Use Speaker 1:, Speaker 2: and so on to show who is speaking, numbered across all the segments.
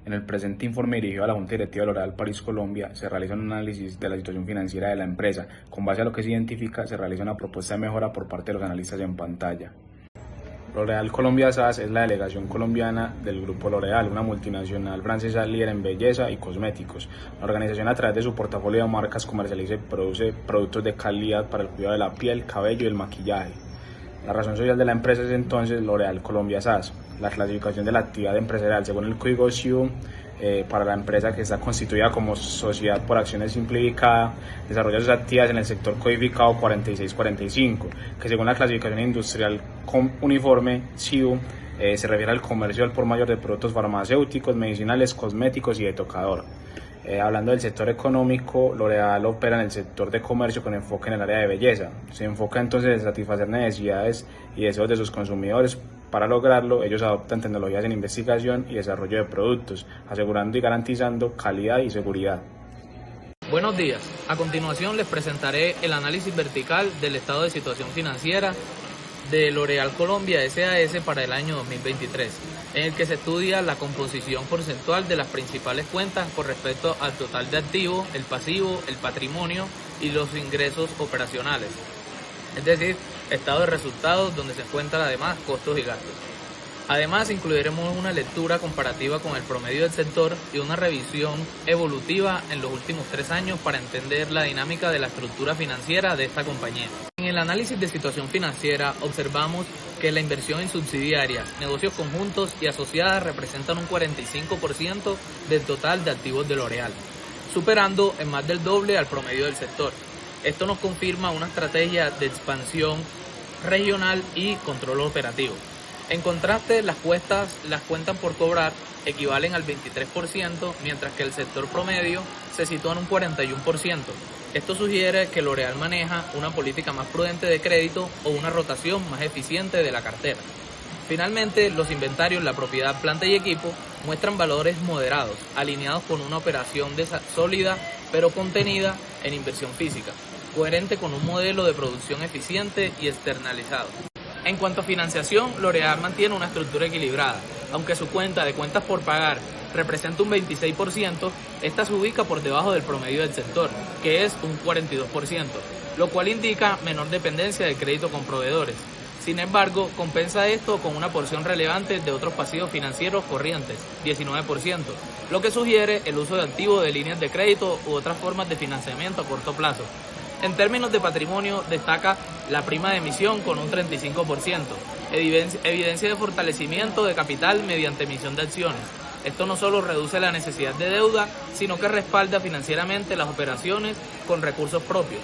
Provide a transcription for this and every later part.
Speaker 1: En el presente informe dirigido a la Junta Directiva de L'Oréal París Colombia se realiza un análisis de la situación financiera de la empresa. Con base a lo que se identifica, se realiza una propuesta de mejora por parte de los analistas en pantalla. L'Oréal Colombia SAS es la delegación colombiana del Grupo L'Oréal, una multinacional francesa líder en belleza y cosméticos. La organización, a través de su portafolio de marcas, comercializa y produce productos de calidad para el cuidado de la piel, cabello y el maquillaje. La razón social de la empresa es entonces L'Oréal Colombia SAS. La clasificación de la actividad empresarial según el código SIU para la empresa, que está constituida como sociedad por acciones simplificada, desarrolla sus actividades en el sector codificado 4645, que según la clasificación industrial uniforme SIU se refiere al comercio al por mayor de productos farmacéuticos, medicinales, cosméticos y de tocador. Hablando del sector económico, L'Oréal opera en el sector de comercio con enfoque en el área de belleza. Se enfoca entonces en satisfacer necesidades y deseos de sus consumidores. Para lograrlo, ellos adoptan tecnologías en investigación y desarrollo de productos, asegurando y garantizando calidad y seguridad.
Speaker 2: Buenos días. A continuación les presentaré el análisis vertical del estado de situación financiera de L'Oréal Colombia SAS para el año 2023, en el que se estudia la composición porcentual de las principales cuentas con respecto al total de activos, el pasivo, el patrimonio y los ingresos operacionales. Es decir, estado de resultados donde se encuentran además costos y gastos. Además, incluiremos una lectura comparativa con el promedio del sector y una revisión evolutiva en los últimos 3 años para entender la dinámica de la estructura financiera de esta compañía. En el análisis de situación financiera observamos que la inversión en subsidiarias, negocios conjuntos y asociadas representan un 45% del total de activos de L'Oréal, superando en más del doble al promedio del sector. Esto nos confirma una estrategia de expansión regional y control operativo. En contraste, las cuentas por cobrar equivalen al 23%, mientras que el sector promedio se sitúa en un 41%. Esto sugiere que L'Oréal maneja una política más prudente de crédito o una rotación más eficiente de la cartera. Finalmente, los inventarios, la propiedad, planta y equipo muestran valores moderados, alineados con una operación sólida pero contenida en inversión física, coherente con un modelo de producción eficiente y externalizado. En cuanto a financiación, L'Oréal mantiene una estructura equilibrada. Aunque su cuenta de cuentas por pagar representa un 26%, esta se ubica por debajo del promedio del sector, que es un 42%, lo cual indica menor dependencia del crédito con proveedores. Sin embargo, compensa esto con una porción relevante de otros pasivos financieros corrientes, 19%, lo que sugiere el uso de activos de líneas de crédito u otras formas de financiamiento a corto plazo. En términos de patrimonio, destaca la prima de emisión con un 35%, evidencia de fortalecimiento de capital mediante emisión de acciones. Esto no solo reduce la necesidad de deuda, sino que respalda financieramente las operaciones con recursos propios.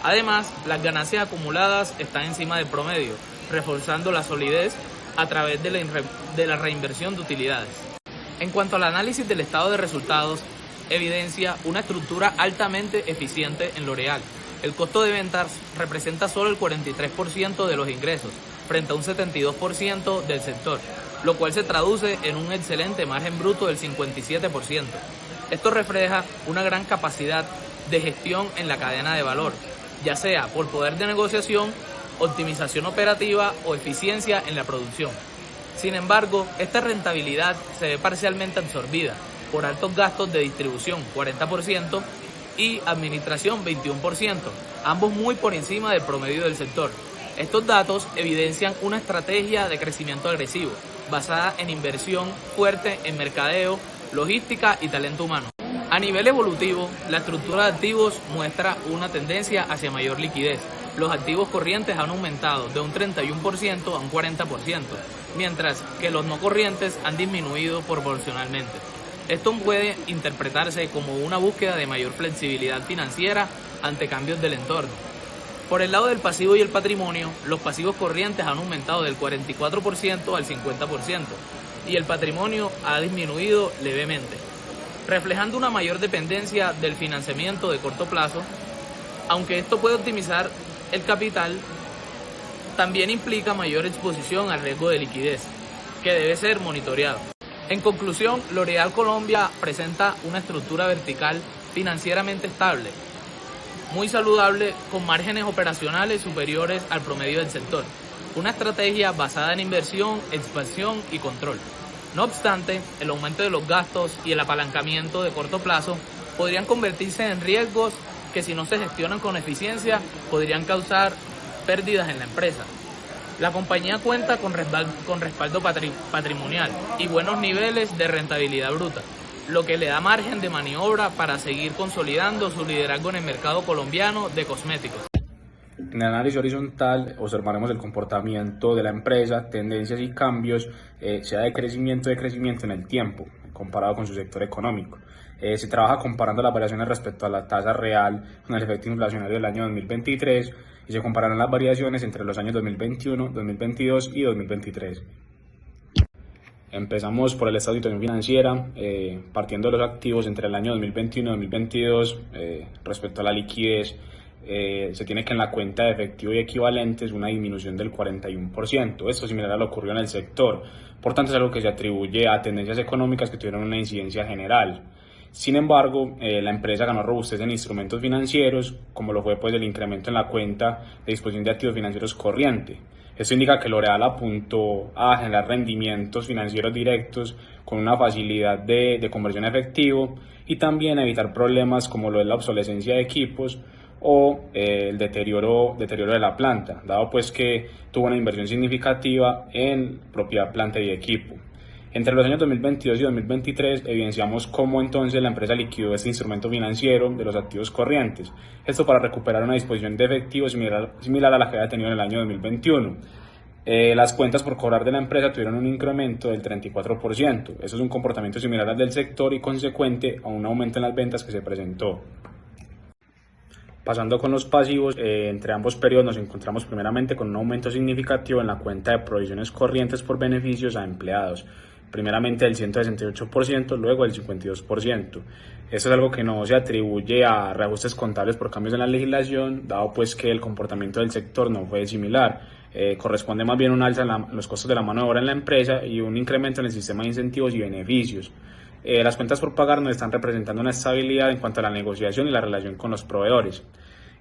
Speaker 2: Además, las ganancias acumuladas están encima del promedio, reforzando la solidez a través de la reinversión de utilidades. En cuanto al análisis del estado de resultados, evidencia una estructura altamente eficiente en L'Oréal. El costo de ventas representa solo el 43% de los ingresos, frente a un 72% del sector, lo cual se traduce en un excelente margen bruto del 57%. Esto refleja una gran capacidad de gestión en la cadena de valor, ya sea por poder de negociación, optimización operativa o eficiencia en la producción. Sin embargo, esta rentabilidad se ve parcialmente absorbida por altos gastos de distribución, 40%, y administración, 21%, ambos muy por encima del promedio del sector. Estos datos evidencian una estrategia de crecimiento agresivo, basada en inversión fuerte en mercadeo, logística y talento humano. A nivel evolutivo, la estructura de activos muestra una tendencia hacia mayor liquidez. Los activos corrientes han aumentado de un 31% a un 40%, mientras que los no corrientes han disminuido proporcionalmente. Esto puede interpretarse como una búsqueda de mayor flexibilidad financiera ante cambios del entorno. Por el lado del pasivo y el patrimonio, los pasivos corrientes han aumentado del 44% al 50% y el patrimonio ha disminuido levemente, reflejando una mayor dependencia del financiamiento de corto plazo. Aunque esto puede optimizar el capital, también implica mayor exposición al riesgo de liquidez, que debe ser monitoreado. En conclusión, L'Oréal Colombia presenta una estructura vertical financieramente estable, muy saludable, con márgenes operacionales superiores al promedio del sector. Una estrategia basada en inversión, expansión y control. No obstante, el aumento de los gastos y el apalancamiento de corto plazo podrían convertirse en riesgos que, si no se gestionan con eficiencia, podrían causar pérdidas en la empresa. La compañía cuenta con respaldo patrimonial y buenos niveles de rentabilidad bruta, lo que le da margen de maniobra para seguir consolidando su liderazgo en el mercado colombiano de cosméticos.
Speaker 1: En el análisis horizontal observaremos el comportamiento de la empresa, tendencias y cambios, sea de crecimiento en el tiempo, comparado con su sector económico. Se trabaja comparando las variaciones respecto a la tasa real con el efecto inflacionario del año 2023 y se compararán las variaciones entre los años 2021, 2022 y 2023. Empezamos por el estado de situación financiera, partiendo de los activos entre el año 2021 y 2022 respecto a la liquidez. Se tiene que en la cuenta de efectivo y equivalentes una disminución del 41%. Esto similar a lo ocurrió en el sector. Por tanto, es algo que se atribuye a tendencias económicas que tuvieron una incidencia general. Sin embargo, la empresa ganó robustez en instrumentos financieros, como lo fue pues el incremento en la cuenta de disposición de activos financieros corriente. Esto indica que L'Oréal apuntó a generar rendimientos financieros directos con una facilidad de conversión a efectivo y también a evitar problemas como lo es la obsolescencia de equipos o el deterioro de la planta, dado pues que tuvo una inversión significativa en propiedad, planta y equipo. Entre los años 2022 y 2023 evidenciamos cómo entonces la empresa liquidó este instrumento financiero de los activos corrientes, esto para recuperar una disposición de efectivo similar a la que había tenido en el año 2021. Las cuentas por cobrar de la empresa tuvieron un incremento del 34%. Eso es un comportamiento similar al del sector y consecuente a un aumento en las ventas que se presentó. Pasando con los pasivos, entre ambos periodos nos encontramos primeramente con un aumento significativo en la cuenta de provisiones corrientes por beneficios a empleados, primeramente del 168%, luego del 52%. Esto es algo que no se atribuye a reajustes contables por cambios en la legislación, dado pues que el comportamiento del sector no fue similar. Corresponde más bien un alza en los costos de la mano de obra en la empresa y un incremento en el sistema de incentivos y beneficios. Las cuentas por pagar nos están representando una estabilidad en cuanto a la negociación y la relación con los proveedores.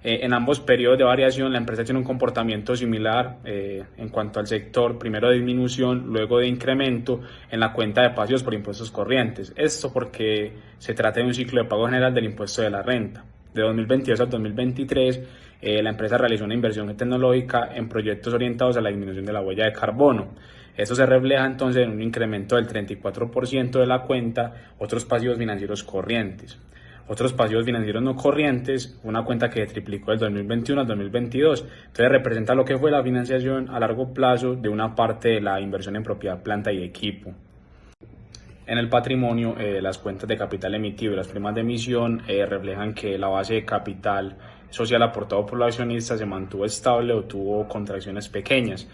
Speaker 1: En ambos periodos de variación la empresa tiene un comportamiento similar en cuanto al sector, primero de disminución, luego de incremento en la cuenta de pasivos por impuestos corrientes. Esto porque se trata de un ciclo de pago general del impuesto de la renta. De 2022 al 2023 la empresa realizó una inversión tecnológica en proyectos orientados a la disminución de la huella de carbono. Esto se refleja entonces en un incremento del 34% de la cuenta, otros pasivos financieros corrientes. Otros pasivos financieros no corrientes, una cuenta que triplicó del 2021 al 2022. Entonces representa lo que fue la financiación a largo plazo de una parte de la inversión en propiedad, planta y equipo. En el patrimonio, las cuentas de capital emitido y las primas de emisión reflejan que la base de capital social aportado por los accionistas se mantuvo estable o tuvo contracciones pequeñas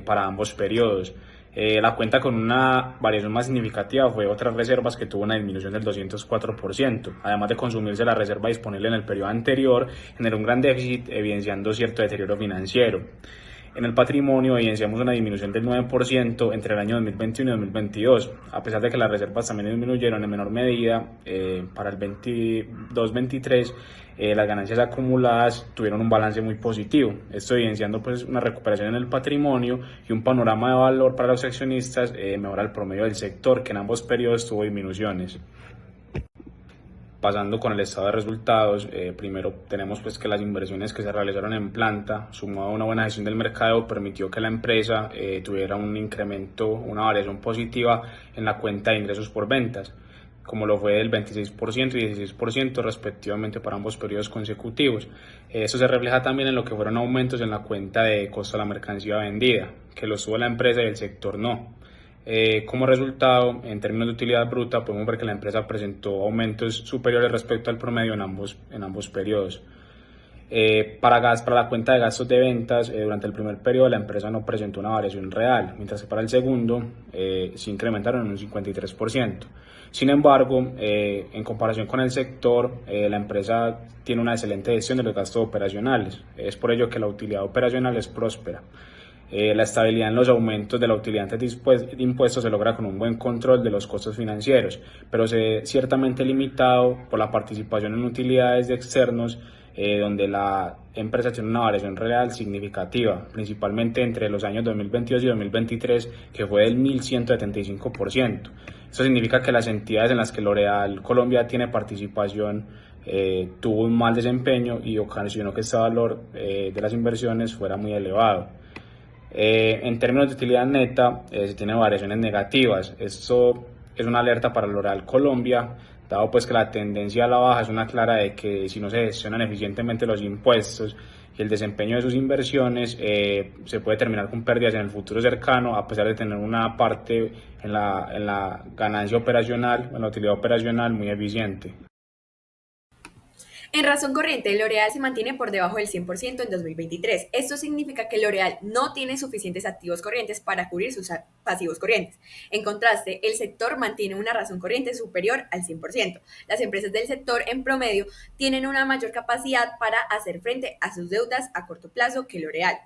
Speaker 1: para ambos periodos. La cuenta con una variación más significativa fue otras reservas, que tuvo una disminución del 204%. Además de consumirse la reserva disponible en el periodo anterior, generó un gran déficit, evidenciando cierto deterioro financiero. En el patrimonio evidenciamos una disminución del 9% entre el año 2021 y 2022, a pesar de que las reservas también disminuyeron en menor medida. Para el 22-23 las ganancias acumuladas tuvieron un balance muy positivo, esto evidenciando pues una recuperación en el patrimonio y un panorama de valor para los accionistas mejor al promedio del sector, que en ambos periodos tuvo disminuciones. Pasando con el estado de resultados, primero tenemos pues que las inversiones que se realizaron en planta, sumado a una buena gestión del mercado, permitió que la empresa tuviera un incremento, una variación positiva en la cuenta de ingresos por ventas, como lo fue del 26% y 16% respectivamente para ambos periodos consecutivos. Eso se refleja también en lo que fueron aumentos en la cuenta de costo de la mercancía vendida, que lo tuvo la empresa y el sector no. Como resultado, en términos de utilidad bruta, podemos ver que la empresa presentó aumentos superiores respecto al promedio en ambos periodos. Para la cuenta de gastos de ventas, durante el primer periodo la empresa no presentó una variación real, mientras que para el segundo se incrementaron en un 53%. Sin embargo, en comparación con el sector, la empresa tiene una excelente gestión de los gastos operacionales. Es por ello que la utilidad operacional es próspera. La estabilidad en los aumentos de la utilidad antes de impuestos se logra con un buen control de los costos financieros, pero se ciertamente limitado por la participación en utilidades de externos donde la empresa tiene una variación real significativa, principalmente entre los años 2022 y 2023, que fue del 1.175%. Esto significa que las entidades en las que L'Oréal Colombia tiene participación tuvo un mal desempeño y ocasionó que este valor de las inversiones fuera muy elevado. En términos de utilidad neta, se tienen variaciones negativas. Esto es una alerta para L'Oréal Colombia, dado pues que la tendencia a la baja es una clara de que si no se gestionan eficientemente los impuestos y el desempeño de sus inversiones, se puede terminar con pérdidas en el futuro cercano, a pesar de tener una parte en la ganancia operacional, en la utilidad operacional muy eficiente.
Speaker 3: En razón corriente, L'Oréal se mantiene por debajo del 100% en 2023. Esto significa que L'Oréal no tiene suficientes activos corrientes para cubrir sus pasivos corrientes. En contraste, el sector mantiene una razón corriente superior al 100%. Las empresas del sector en promedio tienen una mayor capacidad para hacer frente a sus deudas a corto plazo que L'Oréal.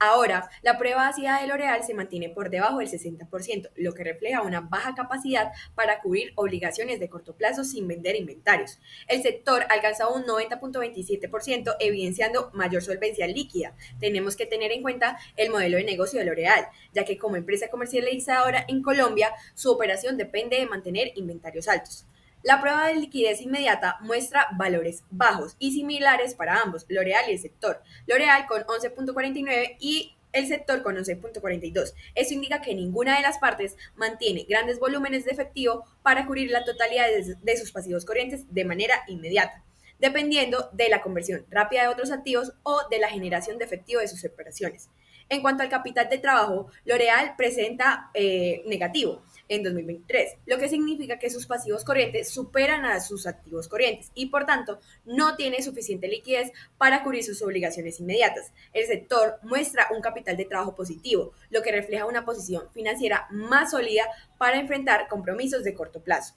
Speaker 3: Ahora, la prueba ácida de L'Oréal se mantiene por debajo del 60%, lo que refleja una baja capacidad para cubrir obligaciones de corto plazo sin vender inventarios. El sector alcanza un 90.27%, evidenciando mayor solvencia líquida. Tenemos que tener en cuenta el modelo de negocio de L'Oréal, ya que como empresa comercializadora en Colombia, su operación depende de mantener inventarios altos. La prueba de liquidez inmediata muestra valores bajos y similares para ambos, L'Oréal y el sector. L'Oréal con 11.49 y el sector con 11.42. Esto indica que ninguna de las partes mantiene grandes volúmenes de efectivo para cubrir la totalidad de sus pasivos corrientes de manera inmediata, dependiendo de la conversión rápida de otros activos o de la generación de efectivo de sus operaciones. En cuanto al capital de trabajo, L'Oréal presenta negativo en 2023, lo que significa que sus pasivos corrientes superan a sus activos corrientes y por tanto no tiene suficiente liquidez para cubrir sus obligaciones inmediatas. El sector muestra un capital de trabajo positivo, lo que refleja una posición financiera más sólida para enfrentar compromisos de corto plazo.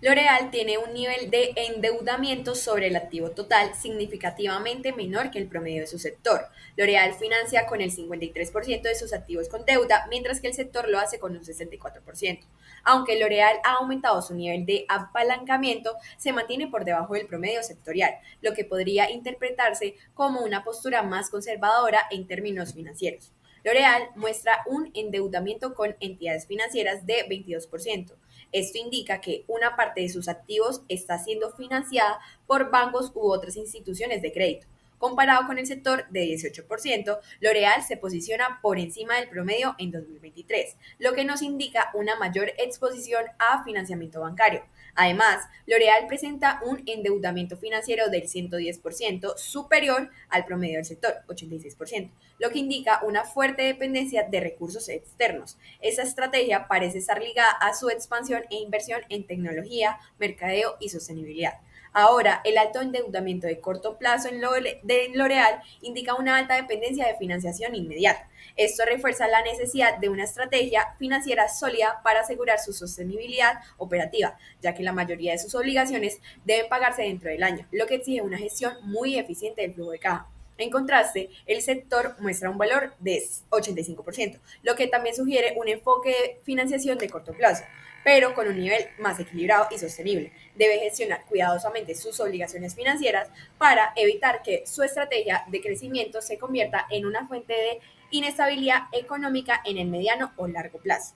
Speaker 3: L'Oréal tiene un nivel de endeudamiento sobre el activo total significativamente menor que el promedio de su sector. L'Oréal financia con el 53% de sus activos con deuda, mientras que el sector lo hace con un 64%. Aunque L'Oréal ha aumentado su nivel de apalancamiento, se mantiene por debajo del promedio sectorial, lo que podría interpretarse como una postura más conservadora en términos financieros. L'Oréal muestra un endeudamiento con entidades financieras de 22%. Esto indica que una parte de sus activos está siendo financiada por bancos u otras instituciones de crédito. Comparado con el sector de 18%, L'Oréal se posiciona por encima del promedio en 2023, lo que nos indica una mayor exposición a financiamiento bancario. Además, L'Oréal presenta un endeudamiento financiero del 110% superior al promedio del sector, 86%, lo que indica una fuerte dependencia de recursos externos. Esa estrategia parece estar ligada a su expansión e inversión en tecnología, mercadeo y sostenibilidad. Ahora, el alto endeudamiento de corto plazo en L'Oréal indica una alta dependencia de financiación inmediata. Esto refuerza la necesidad de una estrategia financiera sólida para asegurar su sostenibilidad operativa, ya que la mayoría de sus obligaciones deben pagarse dentro del año, lo que exige una gestión muy eficiente del flujo de caja. En contraste, el sector muestra un valor de 85%, lo que también sugiere un enfoque de financiación de corto plazo, pero con un nivel más equilibrado y sostenible. Debe gestionar cuidadosamente sus obligaciones financieras para evitar que su estrategia de crecimiento se convierta en una fuente de inestabilidad económica en el mediano o largo plazo.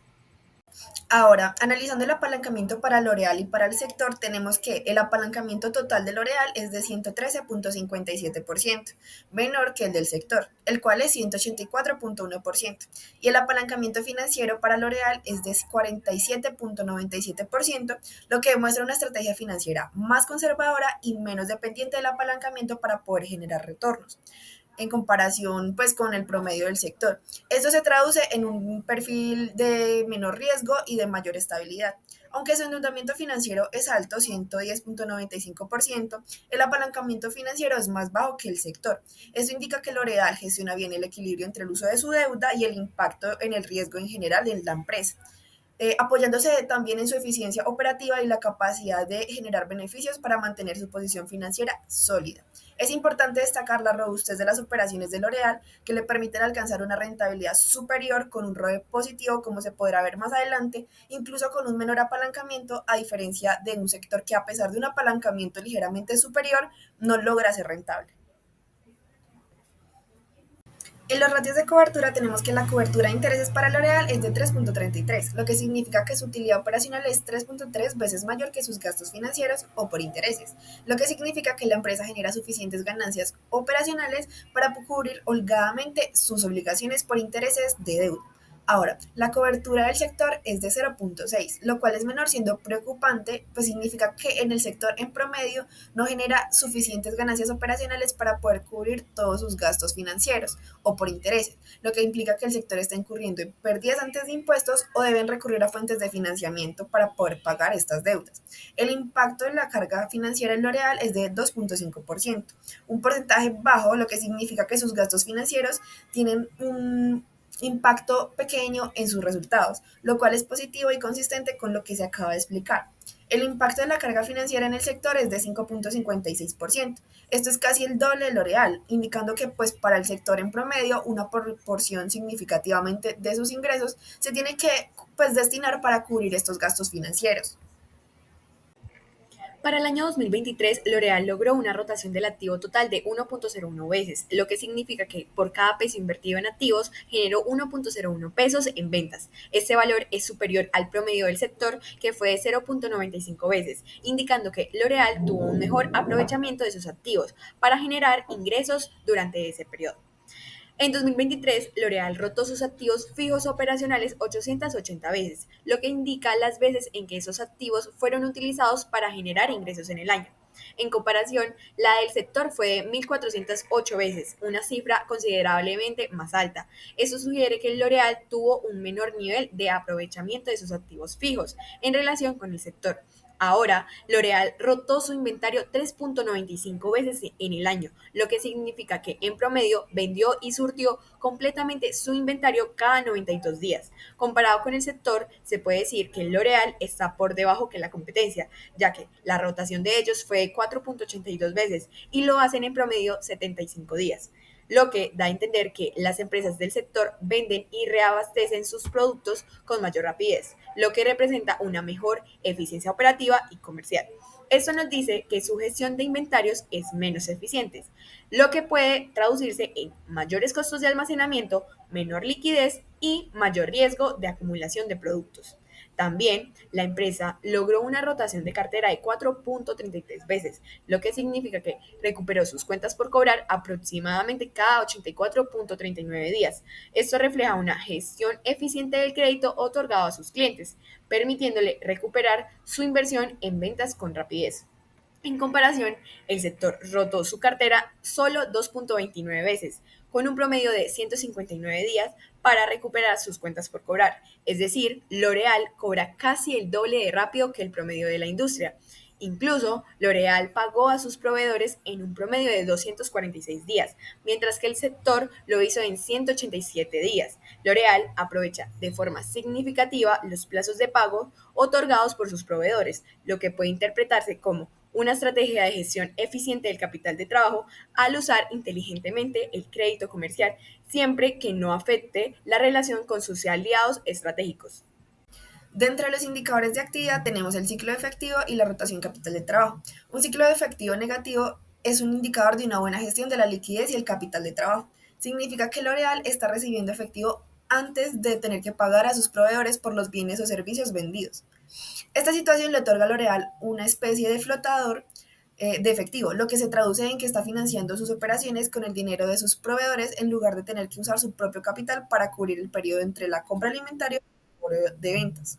Speaker 4: Ahora, analizando el apalancamiento para L'Oréal y para el sector, tenemos que el apalancamiento total de L'Oréal es de 113.57%, menor que el del sector, el cual es 184.1%, y el apalancamiento financiero para L'Oréal es de 47.97%, lo que demuestra una estrategia financiera más conservadora y menos dependiente del apalancamiento para poder generar retornos en comparación pues con el promedio del sector. Esto se traduce en un perfil de menor riesgo y de mayor estabilidad. Aunque su endeudamiento financiero es alto, 110.95%, el apalancamiento financiero es más bajo que el sector. Esto indica que L'Oréal gestiona bien el equilibrio entre el uso de su deuda y el impacto en el riesgo en general de la empresa. apoyándose también en su eficiencia operativa y la capacidad de generar beneficios para mantener su posición financiera sólida. Es importante destacar la robustez de las operaciones de L'Oréal, que le permiten alcanzar una rentabilidad superior con un ROE positivo, como se podrá ver más adelante, incluso con un menor apalancamiento, a diferencia de un sector que, a pesar de un apalancamiento ligeramente superior, no logra ser rentable. En los ratios de cobertura tenemos que la cobertura de intereses para L'Oréal es de 3.33, lo que significa que su utilidad operacional es 3.3 veces mayor que sus gastos financieros o por intereses, lo que significa que la empresa genera suficientes ganancias operacionales para cubrir holgadamente sus obligaciones por intereses de deuda. Ahora, la cobertura del sector es de 0.6, lo cual es menor, siendo preocupante, pues significa que en el sector en promedio no genera suficientes ganancias operacionales para poder cubrir todos sus gastos financieros o por intereses, lo que implica que el sector está incurriendo en pérdidas antes de impuestos o deben recurrir a fuentes de financiamiento para poder pagar estas deudas. El impacto de la carga financiera en L'Oréal es de 2.5%, un porcentaje bajo, lo que significa que sus gastos financieros tienen un impacto pequeño en sus resultados, lo cual es positivo y consistente con lo que se acaba de explicar. El impacto de la carga financiera en el sector es de 5.56%. Esto es casi el doble de L'Oréal, indicando que pues para el sector en promedio una proporción significativamente de sus ingresos se tiene que pues destinar para cubrir estos gastos financieros.
Speaker 3: Para el año 2023, L'Oréal logró una rotación del activo total de 1.01 veces, lo que significa que por cada peso invertido en activos generó 1.01 pesos en ventas. Este valor es superior al promedio del sector, que fue de 0.95 veces, indicando que L'Oréal tuvo un mejor aprovechamiento de sus activos para generar ingresos durante ese periodo. En 2023, L'Oréal rotó sus activos fijos operacionales 880 veces, lo que indica las veces en que esos activos fueron utilizados para generar ingresos en el año. En comparación, la del sector fue de 1.408 veces, una cifra considerablemente más alta. Eso sugiere que L'Oréal tuvo un menor nivel de aprovechamiento de sus activos fijos en relación con el sector. Ahora, L'Oréal rotó su inventario 3.95 veces en el año, lo que significa que en promedio vendió y surtió completamente su inventario cada 92 días. Comparado con el sector, se puede decir que L'Oréal está por debajo que la competencia, ya que la rotación de ellos fue de 4.82 veces y lo hacen en promedio 75 días, lo que da a entender que las empresas del sector venden y reabastecen sus productos con mayor rapidez, lo que representa una mejor eficiencia operativa y comercial. Esto nos dice que su gestión de inventarios es menos eficiente, lo que puede traducirse en mayores costos de almacenamiento, menor liquidez y mayor riesgo de acumulación de productos. También, la empresa logró una rotación de cartera de 4.33 veces, lo que significa que recuperó sus cuentas por cobrar aproximadamente cada 84.39 días. Esto refleja una gestión eficiente del crédito otorgado a sus clientes, permitiéndole recuperar su inversión en ventas con rapidez. En comparación, el sector rotó su cartera solo 2.29 veces, con un promedio de 159 días para recuperar sus cuentas por cobrar. Es decir, L'Oréal cobra casi el doble de rápido que el promedio de la industria. Incluso, L'Oréal pagó a sus proveedores en un promedio de 246 días, mientras que el sector lo hizo en 187 días. L'Oréal aprovecha de forma significativa los plazos de pago otorgados por sus proveedores, lo que puede interpretarse como una estrategia de gestión eficiente del capital de trabajo al usar inteligentemente el crédito comercial, siempre que no afecte la relación con sus aliados estratégicos.
Speaker 4: Dentro de los indicadores de actividad tenemos el ciclo de efectivo y la rotación capital de trabajo. Un ciclo de efectivo negativo es un indicador de una buena gestión de la liquidez y el capital de trabajo. Significa que L'Oréal está recibiendo efectivo antes de tener que pagar a sus proveedores por los bienes o servicios vendidos. Esta situación le otorga a L'Oréal una especie de flotador de efectivo, lo que se traduce en que está financiando sus operaciones con el dinero de sus proveedores en lugar de tener que usar su propio capital para cubrir el periodo entre la compra alimentaria y el de ventas.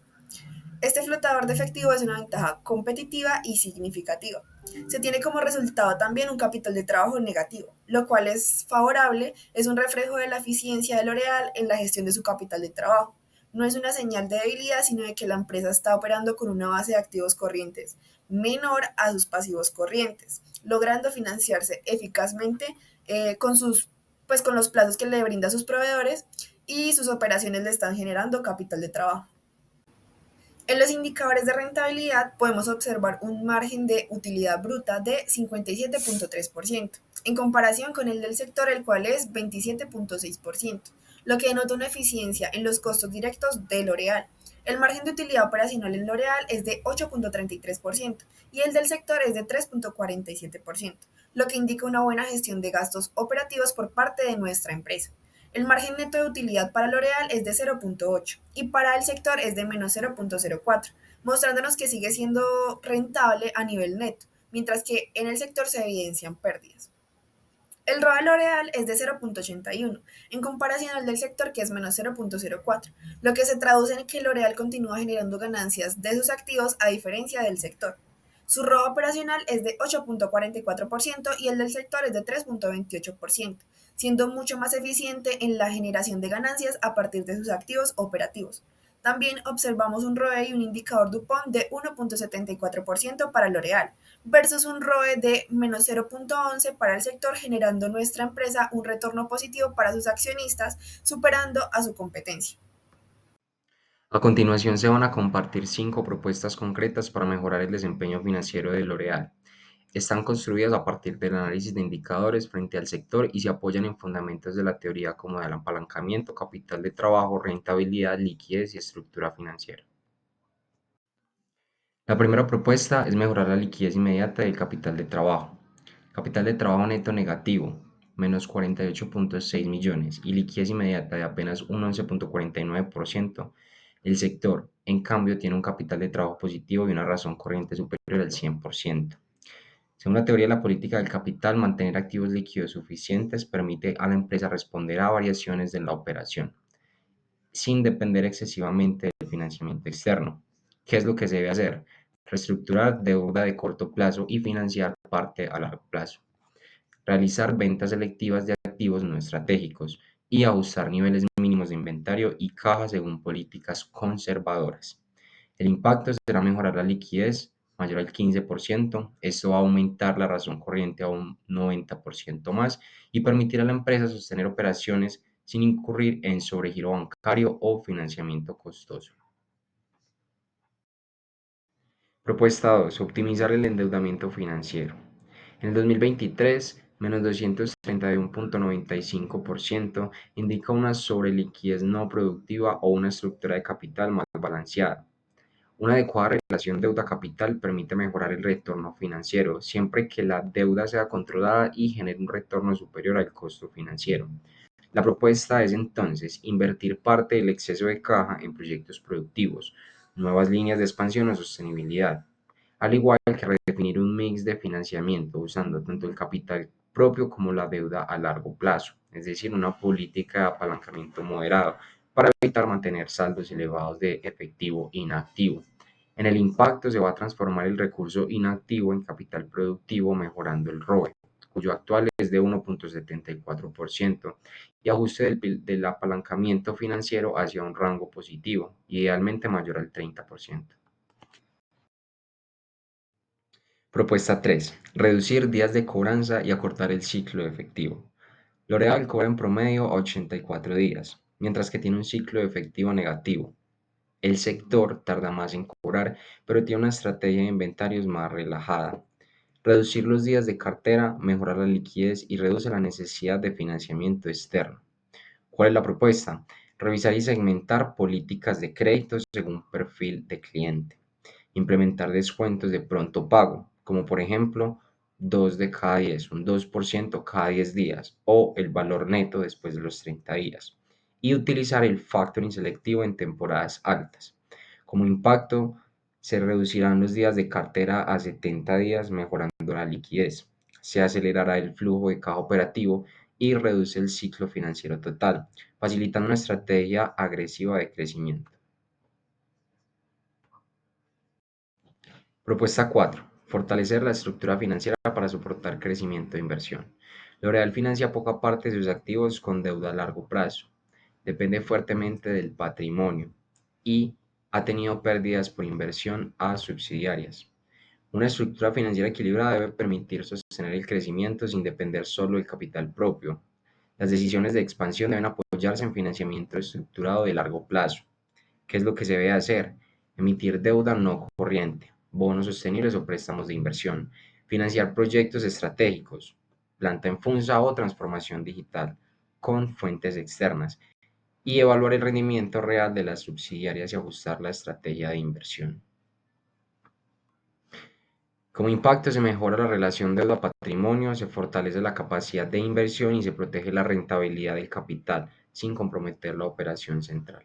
Speaker 4: Este flotador de efectivo es una ventaja competitiva y significativa. Se tiene como resultado también un capital de trabajo negativo, lo cual es favorable, es un reflejo de la eficiencia de L'Oréal en la gestión de su capital de trabajo. No es una señal de debilidad, sino de que la empresa está operando con una base de activos corrientes menor a sus pasivos corrientes, logrando financiarse eficazmente con los plazos que le brinda a sus proveedores y sus operaciones le están generando capital de trabajo. En los indicadores de rentabilidad podemos observar un margen de utilidad bruta de 57.3%, en comparación con el del sector, el cual es 27.6%, lo que denota una eficiencia en los costos directos de L'Oréal. El margen de utilidad operacional en L'Oréal es de 8.33% y el del sector es de 3.47%, lo que indica una buena gestión de gastos operativos por parte de nuestra empresa. El margen neto de utilidad para L'Oréal es de 0.8 y para el sector es de menos 0.04, mostrándonos que sigue siendo rentable a nivel neto, mientras que en el sector se evidencian pérdidas. El ROA de L'Oréal es de 0.81, en comparación al del sector que es menos 0.04, lo que se traduce en que L'Oréal continúa generando ganancias de sus activos a diferencia del sector. Su ROA operacional es de 8.44% y el del sector es de 3.28%, siendo mucho más eficiente en la generación de ganancias a partir de sus activos operativos. También observamos un ROE y un indicador DuPont de 1.74% para L'Oréal versus un ROE de menos 0.11 para el sector, generando nuestra empresa un retorno positivo para sus accionistas, superando a su competencia.
Speaker 5: A continuación se van a compartir 5 propuestas concretas para mejorar el desempeño financiero de L'Oréal. Están construidas a partir del análisis de indicadores frente al sector y se apoyan en fundamentos de la teoría como el apalancamiento, capital de trabajo, rentabilidad, liquidez y estructura financiera. La primera propuesta es mejorar la liquidez inmediata del capital de trabajo. Capital de trabajo neto negativo, menos 48.6 millones y liquidez inmediata de apenas un 11.49%. El sector, en cambio, tiene un capital de trabajo positivo y una razón corriente superior al 100%. Según la teoría de la política del capital, mantener activos líquidos suficientes permite a la empresa responder a variaciones de la operación, sin depender excesivamente del financiamiento externo. ¿Qué es lo que se debe hacer? Reestructurar deuda de corto plazo y financiar parte a largo plazo. Realizar ventas selectivas de activos no estratégicos y ajustar niveles mínimos de inventario y caja según políticas conservadoras. El impacto será mejorar la liquidez mayor al 15%. Esto va a aumentar la razón corriente a un 90% más y permitir a la empresa sostener operaciones sin incurrir en sobregiro bancario o financiamiento costoso. Propuesta 2. Optimizar el endeudamiento financiero. En el 2023, menos 231.95% indica una sobreliquidez no productiva o una estructura de capital más balanceada. Una adecuada relación deuda-capital permite mejorar el retorno financiero, siempre que la deuda sea controlada y genere un retorno superior al costo financiero. La propuesta es entonces invertir parte del exceso de caja en proyectos productivos, nuevas líneas de expansión o sostenibilidad, al igual que redefinir un mix de financiamiento usando tanto el capital propio como la deuda a largo plazo, es decir, una política de apalancamiento moderado para evitar mantener saldos elevados de efectivo inactivo. En el impacto se va a transformar el recurso inactivo en capital productivo mejorando el ROE, cuyo actual es de 1.74%, y ajuste del apalancamiento financiero hacia un rango positivo, idealmente mayor al 30%. Propuesta 3. Reducir días de cobranza y acortar el ciclo de efectivo. L'Oréal cobra en promedio a 84 días, mientras que tiene un ciclo de efectivo negativo. El sector tarda más en cobrar, pero tiene una estrategia de inventarios más relajada. Reducir los días de cartera mejora la liquidez y reduce la necesidad de financiamiento externo. ¿Cuál es la propuesta? Revisar y segmentar políticas de crédito según perfil de cliente. Implementar descuentos de pronto pago, como por ejemplo 2 de cada 10, un 2% cada 10 días o el valor neto después de los 30 días. Y utilizar el factoring selectivo en temporadas altas. Como impacto, se reducirán los días de cartera a 70 días, mejorando la liquidez. Se acelerará el flujo de caja operativo y reduce el ciclo financiero total, facilitando una estrategia agresiva de crecimiento. Propuesta 4. Fortalecer la estructura financiera para soportar crecimiento e inversión. L'Oréal financia poca parte de sus activos con deuda a largo plazo. Depende fuertemente del patrimonio y ha tenido pérdidas por inversión a subsidiarias. Una estructura financiera equilibrada debe permitir sostener el crecimiento sin depender solo del capital propio. Las decisiones de expansión deben apoyarse en financiamiento estructurado de largo plazo. ¿Qué es lo que se debe hacer? Emitir deuda no corriente, bonos sostenibles o préstamos de inversión. Financiar proyectos estratégicos, planta en Funza o transformación digital con fuentes externas. Y evaluar el rendimiento real de las subsidiarias y ajustar la estrategia de inversión. Como impacto se mejora la relación deuda-patrimonio, se fortalece la capacidad de inversión y se protege la rentabilidad del capital sin comprometer la operación central.